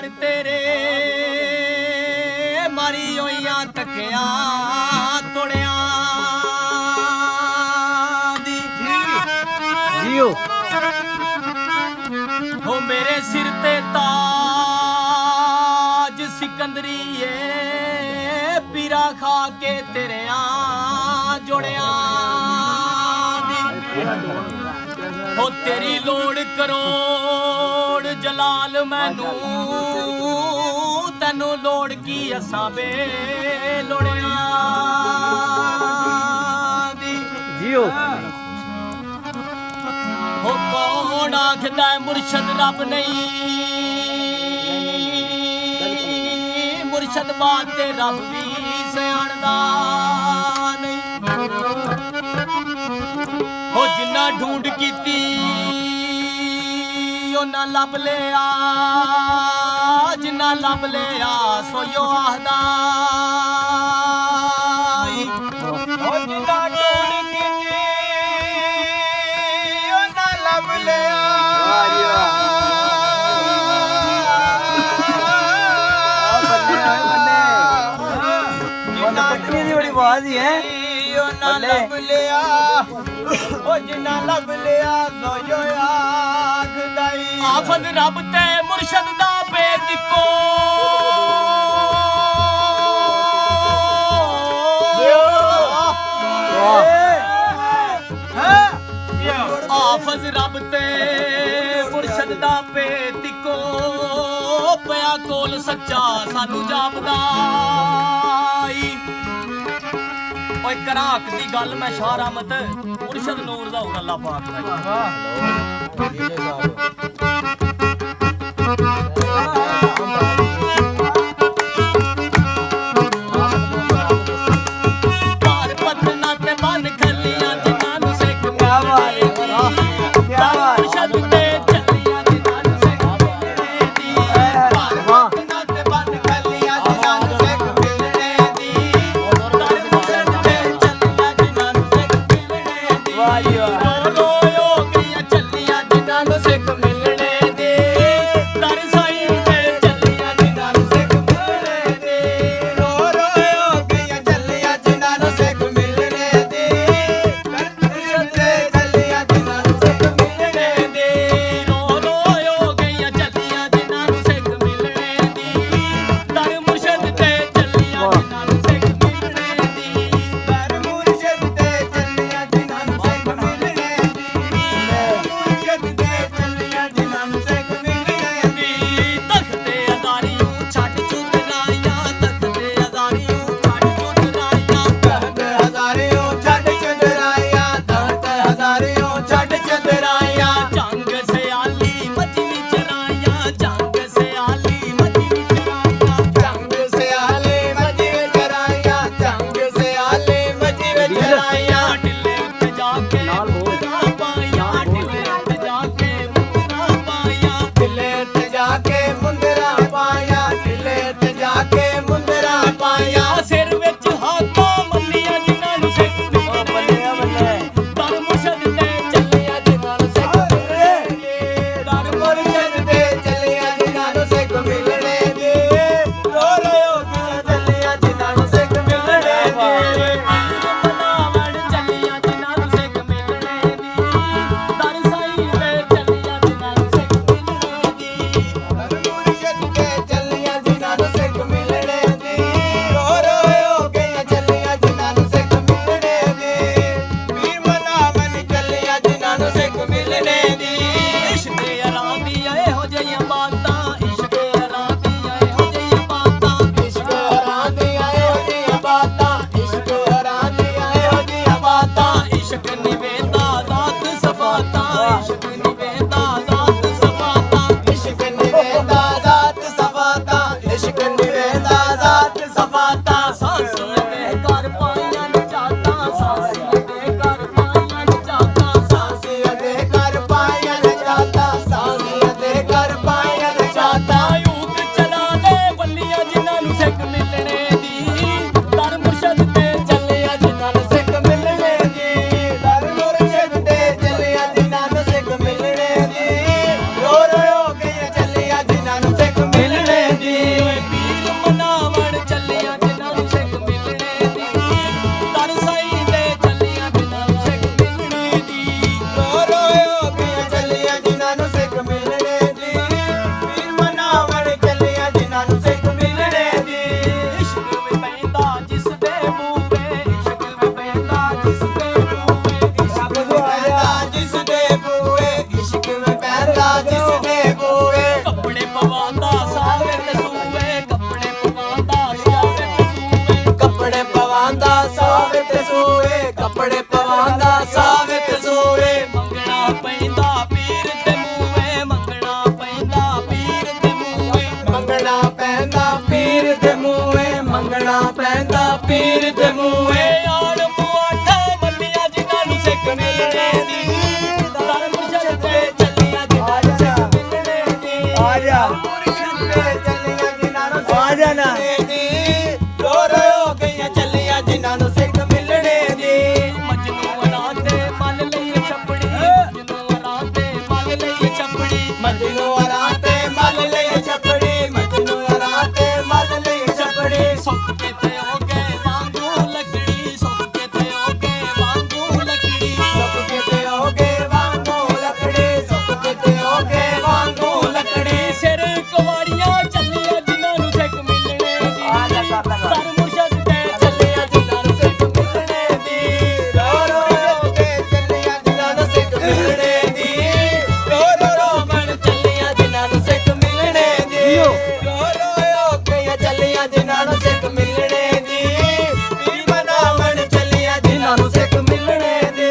यार तेरे मारी होइयां तकिया तोड़िया दी जियो हो मेरे सिर ते ताज सिकंदरी पीरा खा के तेरे जोड़िया हो तेरी लोड़ करोड़ जलाल मैनू तैनू लोड़ की असां बे लोड़िया दी जियो हो कौन आखदा मुर्शद रब नहीं मुर्शद बात ते रब भी सियाणदा नहीं हो जिन्ना ढूंढ कीती ओना लब लिया जिन्ना लब लिया सोयो आखदा हो जिन्ना ढूंढ कीती ओना लब लिया बड़ी आवाज ही है लब लिया ओ जिन्ना लब लिया सोयो आखदाई आफत रब ते मुर्शद दा बेदिको आफत रब ते मुर्शद दा बेदिको पिया कोल सच्चा सानू जापदा ओए कराक दी गल मैं शारा मत मुर्शद नूर दा हुर अल्लाह पाक दा पार पतना ते बन खलियां जिन्हां नू सिख मिले मुर्शद ते चलियां जिन्हां नू सिख मिले दी पार पतना ते बन खलियां जिन्हां नू सिख मिलने दी मिलने ਕੱਪੜੇ ਪਵਾਉਂਦਾ ਸਾਵਿਤ ਸੋਵੇ ਮੰਗਣਾ ਪੈਂਦਾ ਪੀਰ ਦੇ ਮੂਹੇ ਮੰਗਣਾ ਪੈਂਦਾ ਪੀਰ ਦੇ ਮੂਹੇ ਮੰਗਣਾ ਪੈਂਦਾ ਪੀਰ ਦੇ ਮੂਹੇ ਮੰਗਣਾ ਪੈਂਦਾ ਪੀਰ ਦੇ ਮੂਹੇ ਆੜ ਮੁਆਠਾ ਮੱਲੀਆਂ ਜਿਨ੍ਹਾਂ ਨੂੰ ਸਿੱਖ ਮਿਲਣੇ ਦੀ ਧਰਮ ਮੁਰਸ਼ਦ ਤੇ ਚੱਲੀਆਂ ਜਿਨ੍ਹਾਂ ਨੂੰ ਸਿੱਖ ਮਿਲਣੇ ਦੀ ਆ ਜਾ ਮੁਰਸ਼ਦ ਤੇ ਚੱਲੀਆਂ ਜਿਨ੍ਹਾਂ ਨੂੰ ਆ ਜਾ ਨਾ ਰੋ ਰੋ ਗਈਆਂ ਚੱਲੀਆਂ ਜਿਨ੍ਹਾਂ ਨੂੰ ਸਿੱਖ ਮਿਲਣੇ ਦੀ ਮਜਨੂ ਅਰਾਂ ਤੇ ਮਨ ਲਈ ਛੱਪੜੀ ਮਜਨੂ ਅਰਾਂ ਤੇ ਮਨ ਲਈ ਛੱਪੜੀ ਮਜਨੂ ਅਰਾਂ ਤੇ ਮਨ ਲਈ ਛੱਪੜੀ ਮਜਨੂ ਅਰਾਂ ਤੇ ਮਨ ਲਈ ਛੱਪੜੀ ਸੁੱਕ ਕੇ ਤੇ ਹੋ ਗਏ ਵਾਂਗੂ ਲੱਕੜੀ ਸੁੱਕ ਕੇ ਤੇ ਹੋ ਗਏ ਵਾਂਗੂ ਲੱਕੜੀ ਸੁੱਕ ਕੇ ਤੇ ਹੋ ਗਏ ਵਾਂਗੂ ਲੱਕੜੀ ਸੁੱਕ ਕੇ ਤੇ ਹੋ ਗਏ ਵਾਂਗੂ ਲੱਕੜੀ ਸਿਰ ਕੁਵਾੜੀਆਂ ਚੱਲੀਆਂ ਜਿਨ੍ਹਾਂ ਨੂੰ ਸਿੱਖ ਮਿਲਣੇ ਦੀ ਆ ਜਾ ਕਰ ਲਾ ਧਰਮ ਮੁਰਸ਼ਦ ਤੇ ਚੱਲੀਆਂ ਜਿਨ੍ਹਾਂ ਨੂੰ ਸਿੱਖ ਮਿਲਣੇ ਦੀ ਰੋ ਰੋ ਕੇ ਚੱਲੀਆਂ ਜਿਨ੍ਹਾਂ ਨੂੰ ਸਿੱਖ ਮਿਲਣੇ ਦੀ ਰੋ ਰੋ ਬਣ ਚੱਲੀਆਂ ਜਿਨ੍ਹਾਂ ਨੂੰ ਸਿੱਖ ਮਿਲਣੇ ਦੀ ਰੋ ਰੋ ਕੇ ਚੱਲੀਆਂ ਜਿਨ੍ਹਾਂ ਨੂੰ ਸਿੱਖ ਮਿਲਣੇ ਦੀ ਪੀਰ ਬਣਾ ਬਣ ਚੱਲੀਆਂ ਜਿਨ੍ਹਾਂ ਨੂੰ ਸਿੱਖ ਮਿਲਣੇ ਦੀ